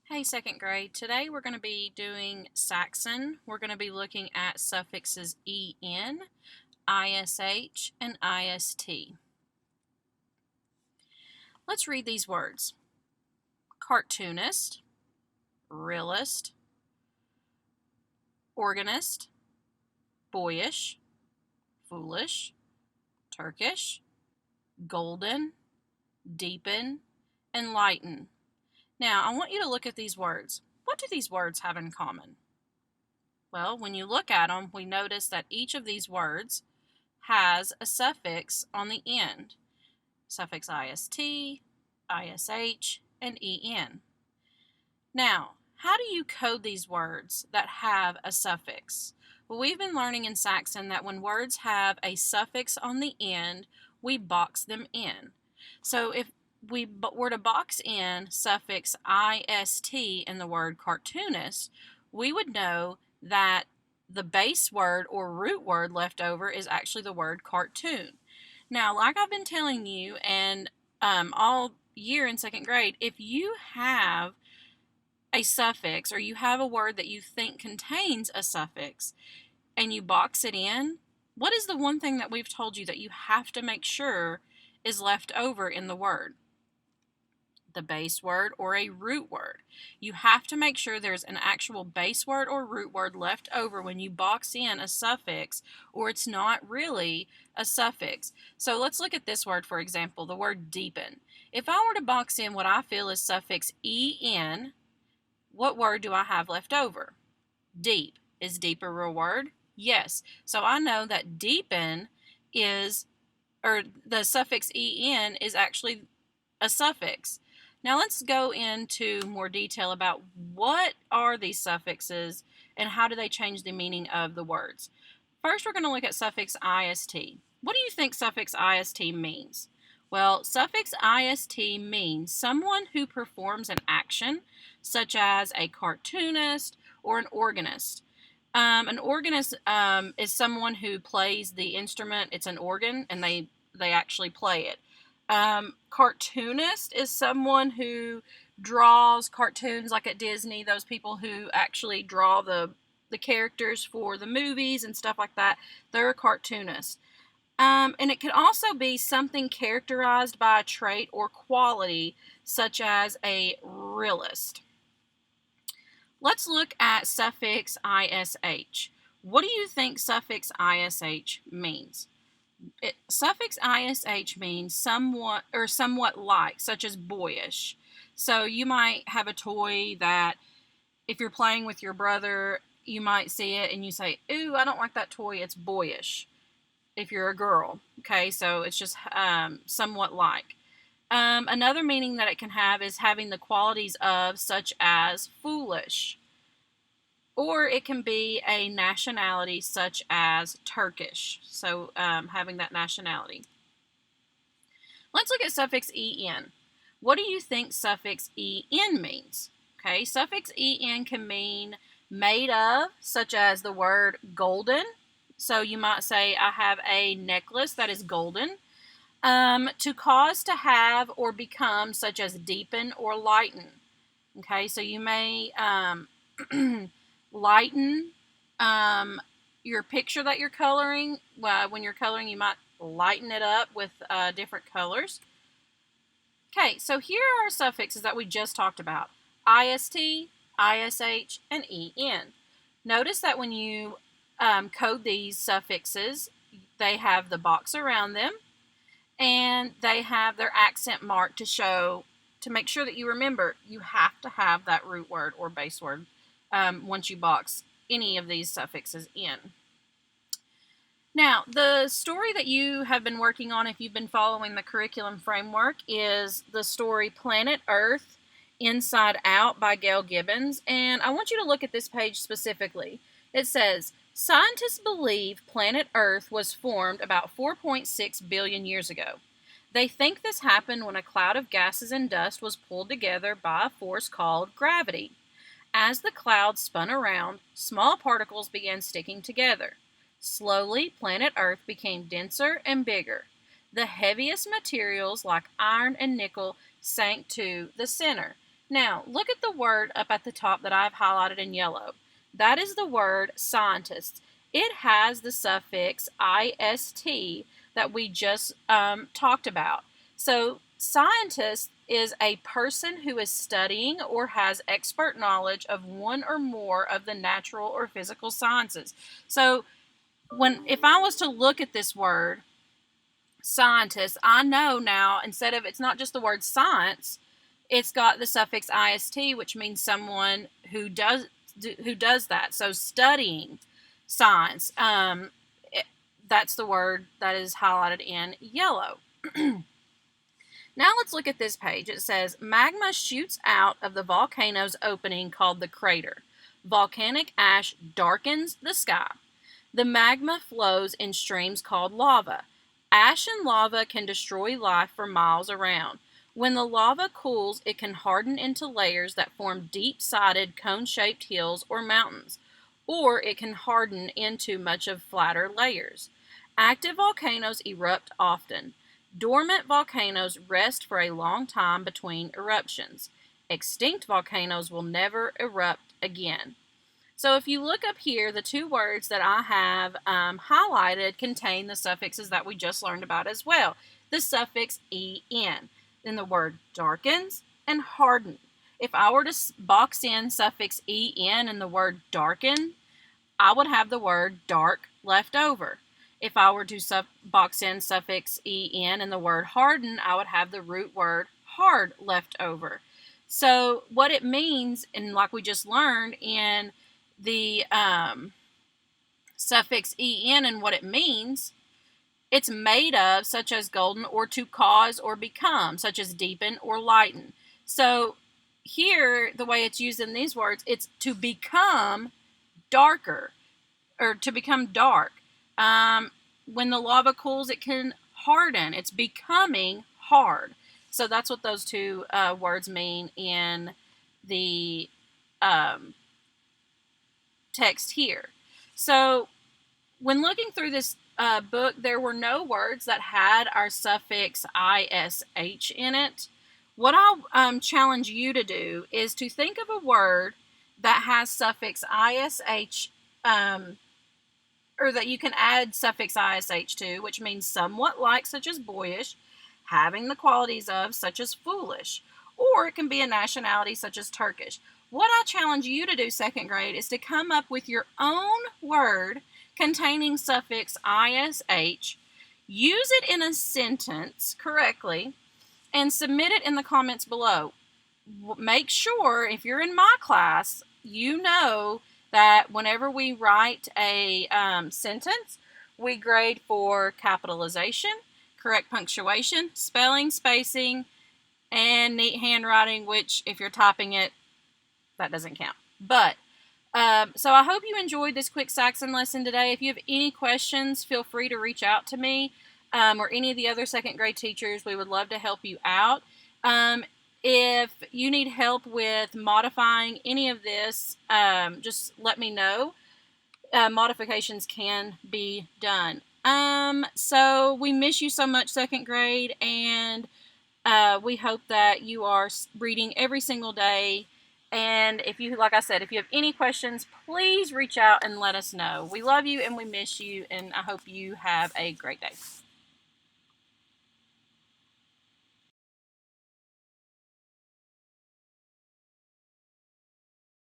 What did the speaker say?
Hey, second grade. Today we're going to be doing Saxon. We're going to be looking at suffixes en, ish, and ist. Let's read these words. Cartoonist, realist, organist, boyish, foolish, Turkish, golden, deepen, and lighten. Now, I want you to look at these words. What do these words have in common? Well, when you look at them, we notice that each of these words has a suffix on the end. Suffix ist, ish, and en. Now, how do you code these words that have a suffix? Well, we've been learning in Saxon that when words have a suffix on the end, we box them in. So if we were to box in suffix ist in the word cartoonist, we would know that the base word or root word left over is actually the word cartoon. Now, like I've been telling you and all year in second grade, if you have a suffix or you have a word that you think contains a suffix and you box it in, what is the one thing that we've told you that you have to make sure is left over in the word? The base word or a root word. You have to make sure there's an actual base word or root word left over when you box in a suffix, or it's not really a suffix. So let's look at this word, for example, the word deepen. If I were to box in what I feel is suffix en, what word do I have left over? Deep. Is deep a real word? Yes. So I know that deepen is, or the suffix en is actually a suffix. Now let's go into more detail about what are these suffixes and how do they change the meaning of the words. First, we're going to look at suffix ist. What do you think suffix ist means? Well, suffix ist means someone who performs an action, such as a cartoonist or an organist. An organist is someone who plays the instrument. It's an organ, and they actually play it. Cartoonist is someone who draws cartoons, like at Disney, those people who actually draw the characters for the movies and stuff like that. They're a cartoonist. And it can also be something characterized by a trait or quality, such as a realist. Let's look at suffix ish. What do you think suffix ish means? Suffix ish means somewhat or somewhat like, such as boyish. So you might have a toy that if you're playing with your brother, you might see it and you say, ooh, I don't like that toy, it's boyish. If you're a girl, okay, so it's just somewhat like. Another meaning that it can have is having the qualities of, such as foolish. Or it can be a nationality such as Turkish, so having that nationality. Let's look at suffix en. What do you think suffix en means? Okay, suffix en can mean made of, such as the word golden. So you might say, I have a necklace that is golden. To cause, to have, or become, such as deepen or lighten. Okay, so you may lighten your picture that you're coloring. When you're coloring, you might lighten it up with different colors. Okay, so here are suffixes that we just talked about. ist, ish, and en. Notice that when you code these suffixes, they have the box around them, and they have their accent mark to make sure that you remember you have to have that root word or base word once you box any of these suffixes in. Now, the story that you have been working on, if you've been following the curriculum framework, is the story Planet Earth Inside Out by Gail Gibbons, and I want you to look at this page specifically. It says, scientists believe planet Earth was formed about 4.6 billion years ago. They think this happened when a cloud of gases and dust was pulled together by a force called gravity. As the cloud spun around, small particles began sticking together. Slowly, planet Earth became denser and bigger. The heaviest materials, like iron and nickel, sank to the center. Now, look at the word up at the top that I've highlighted in yellow. That is the word scientist. It has the suffix ist that we just talked about. So, scientist is a person who is studying or has expert knowledge of one or more of the natural or physical sciences. So, if I was to look at this word, scientist, I know now, instead of, it's not just the word science, it's got the suffix ist, which means someone who does that. So studying science, that's the word that is highlighted in yellow. Now let's look at this page. It says, magma shoots out of the volcano's opening called the crater. Volcanic ash darkens the sky. The magma flows in streams called lava. Ash and lava can destroy life for miles around. When the lava cools, it can harden into layers that form deep-sided cone-shaped hills or mountains, or it can harden into much of flatter layers. Active volcanoes erupt often. Dormant volcanoes rest for a long time between eruptions. Extinct volcanoes will never erupt again. So if you look up here, the two words that I have highlighted contain the suffixes that we just learned about as well. The suffix en. Then the word darkens and harden. If I were to box in suffix en in the word darken, I would have the word dark left over. If I were to box in suffix en in the word harden, I would have the root word hard left over. So what it means, and like we just learned in the suffix en and what it means, it's made of, such as golden, or to cause or become, such as deepen or lighten. So here, the way it's used in these words, it's to become darker, or to become dark. When the lava cools, it can harden. It's becoming hard. So that's what those two words mean in the text here. So when looking through this book, there were no words that had our suffix ish in it. What I'll challenge you to do is to think of a word that has suffix ish, or that you can add suffix ish to, which means somewhat like, such as boyish, having the qualities of, such as foolish, or it can be a nationality, such as Turkish. What I challenge you to do, second grade, is to come up with your own word containing suffix ish, use it in a sentence correctly, and submit it in the comments below. Make sure, if you're in my class, you know that whenever we write a sentence, we grade for capitalization, correct punctuation, spelling, spacing, and neat handwriting, which if you're typing it, that doesn't count. But so I hope you enjoyed this quick Saxon lesson today. If you have any questions, feel free to reach out to me or any of the other second grade teachers. We would love to help you out. If you need help with modifying any of this, just let me know. Modifications can be done. So we miss you so much, second grade, and we hope that you are reading every single day. And if you, like I said, if you have any questions, please reach out and let us know. We love you and we miss you, and I hope you have a great day.